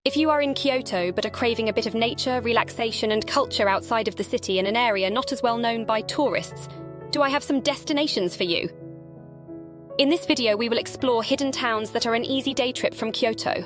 If you are in Kyoto but are craving a bit of nature, relaxation and culture outside of the city in an area not as well known by tourists, do I have some destinations for you? In this video, we will explore hidden towns that are an easy day trip from Kyoto.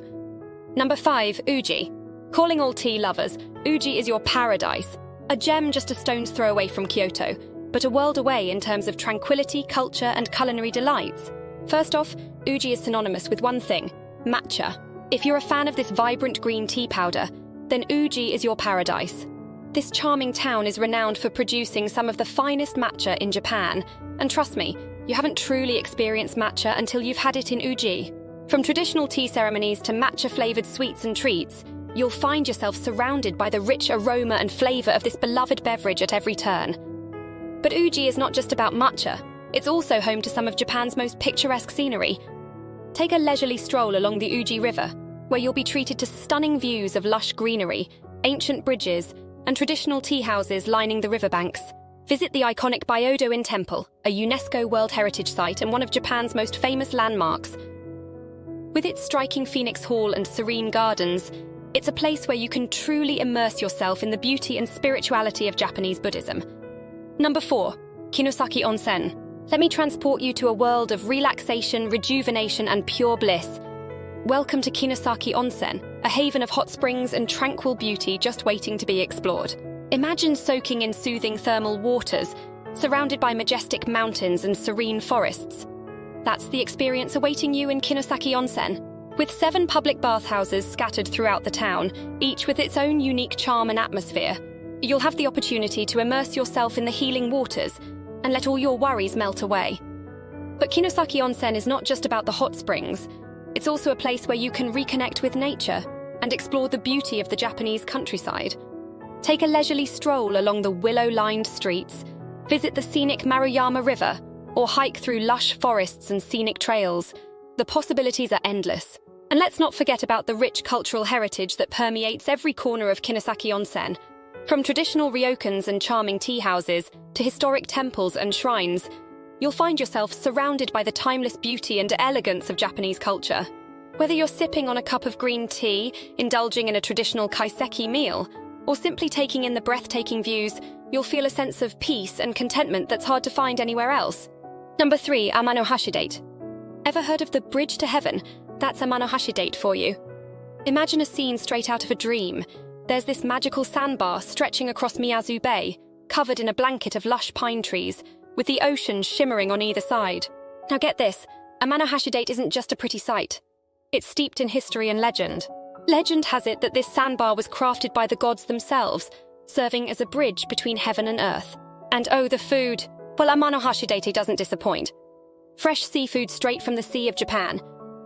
Number 5, Uji. Calling all tea lovers, Uji is your paradise. A gem just a stone's throw away from Kyoto, but a world away in terms of tranquility, culture and culinary delights. First off, Uji is synonymous with one thing: matcha. If you're a fan of this vibrant green tea powder, then Uji is your paradise. This charming town is renowned for producing some of the finest matcha in Japan, and trust me, you haven't truly experienced matcha until you've had it in Uji. From traditional tea ceremonies to matcha-flavored sweets and treats, you'll find yourself surrounded by the rich aroma and flavor of this beloved beverage at every turn. But Uji is not just about matcha, it's also home to some of Japan's most picturesque scenery. Take a leisurely stroll along the Uji River, where you'll be treated to stunning views of lush greenery, ancient bridges, and traditional tea houses lining the riverbanks. Visit the iconic Byodo-in Temple, a UNESCO World Heritage Site and one of Japan's most famous landmarks. With its striking Phoenix Hall and serene gardens, it's a place where you can truly immerse yourself in the beauty and spirituality of Japanese Buddhism. Number 4, Kinosaki Onsen. Let me transport you to a world of relaxation, rejuvenation, and pure bliss. Welcome to Kinosaki Onsen, a haven of hot springs and tranquil beauty just waiting to be explored. Imagine soaking in soothing thermal waters, surrounded by majestic mountains and serene forests. That's the experience awaiting you in Kinosaki Onsen. With 7 public bathhouses scattered throughout the town, each with its own unique charm and atmosphere, you'll have the opportunity to immerse yourself in the healing waters and let all your worries melt away. But Kinosaki Onsen is not just about the hot springs. It's also a place where you can reconnect with nature and explore the beauty of the Japanese countryside. Take a leisurely stroll along the willow-lined streets, visit the scenic Maruyama River, or hike through lush forests and scenic trails. The possibilities are endless. And let's not forget about the rich cultural heritage that permeates every corner of Kinosaki Onsen. From traditional ryokans and charming tea houses to historic temples and shrines, you'll find yourself surrounded by the timeless beauty and elegance of Japanese culture. Whether you're sipping on a cup of green tea, indulging in a traditional kaiseki meal, or simply taking in the breathtaking views, you'll feel a sense of peace and contentment that's hard to find anywhere else. Number 3, Amanohashi Date. Ever heard of the Bridge to Heaven? That's Amanohashi Date for you. Imagine a scene straight out of a dream. There's this magical sandbar stretching across Miyazu Bay, covered in a blanket of lush pine trees, with the ocean shimmering on either side. Now get this, Amanohashi Date isn't just a pretty sight. It's steeped in history and legend. Legend has it that this sandbar was crafted by the gods themselves, serving as a bridge between heaven and earth. And oh, the food! Well, Amanohashi Date doesn't disappoint. Fresh seafood straight from the Sea of Japan.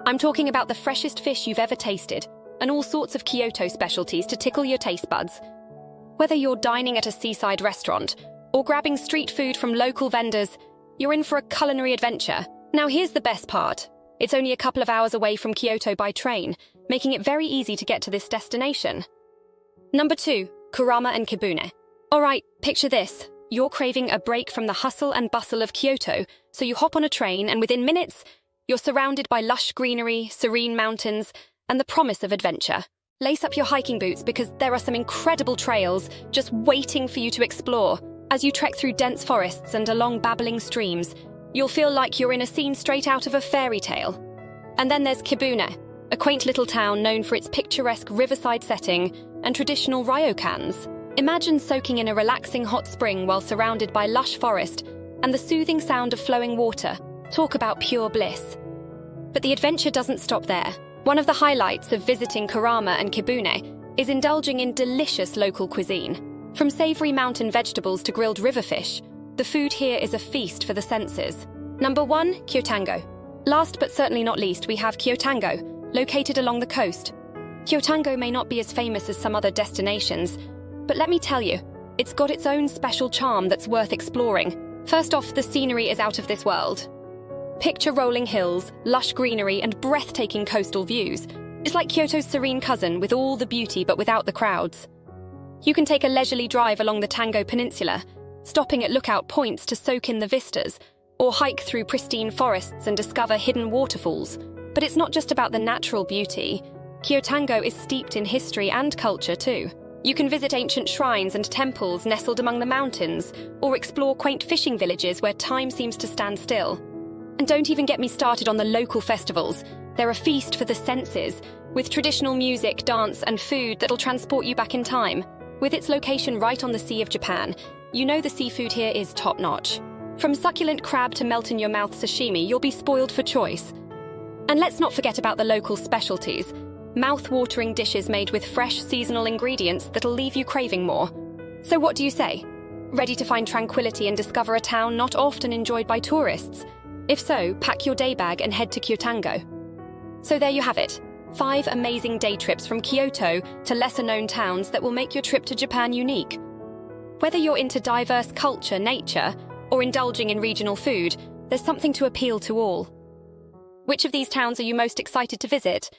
I'm talking about the freshest fish you've ever tasted, and all sorts of Kyoto specialties to tickle your taste buds. Whether you're dining at a seaside restaurant or grabbing street food from local vendors, you're in for a culinary adventure. Now here's the best part. It's only a couple of hours away from Kyoto by train, making it very easy to get to this destination. Number 2, Kurama and Kibune. Alright, picture this. You're craving a break from the hustle and bustle of Kyoto, so you hop on a train and within minutes, you're surrounded by lush greenery, serene mountains, and the promise of adventure. Lace up your hiking boots because there are some incredible trails just waiting for you to explore. As you trek through dense forests and along babbling streams, you'll feel like you're in a scene straight out of a fairy tale. And then there's Kibune, a quaint little town known for its picturesque riverside setting and traditional ryokans. Imagine soaking in a relaxing hot spring while surrounded by lush forest and the soothing sound of flowing water. Talk about pure bliss. But the adventure doesn't stop there. One of the highlights of visiting Kurama and Kibune is indulging in delicious local cuisine. From savory mountain vegetables to grilled river fish, the food here is a feast for the senses. Number 1, Kyotango. Last but certainly not least, we have Kyotango, located along the coast. Kyotango may not be as famous as some other destinations, but let me tell you, it's got its own special charm that's worth exploring. First off, the scenery is out of this world. Picture rolling hills, lush greenery, and breathtaking coastal views. It's like Kyoto's serene cousin with all the beauty but without the crowds. You can take a leisurely drive along the Tango Peninsula, stopping at lookout points to soak in the vistas, or hike through pristine forests and discover hidden waterfalls. But it's not just about the natural beauty. Kyoto is steeped in history and culture too. You can visit ancient shrines and temples nestled among the mountains, or explore quaint fishing villages where time seems to stand still. And don't even get me started on the local festivals. They're a feast for the senses, with traditional music, dance, and food that'll transport you back in time. With its location right on the Sea of Japan, you know the seafood here is top-notch. From succulent crab to melt-in-your-mouth sashimi, you'll be spoiled for choice. And let's not forget about the local specialties. Mouth-watering dishes made with fresh seasonal ingredients that'll leave you craving more. So what do you say? Ready to find tranquility and discover a town not often enjoyed by tourists? If so, pack your day bag and head to Kyoto. So there you have it, 5 amazing day trips from Kyoto to lesser-known towns that will make your trip to Japan unique. Whether you're into diverse culture, nature, or indulging in regional food, there's something to appeal to all. Which of these towns are you most excited to visit?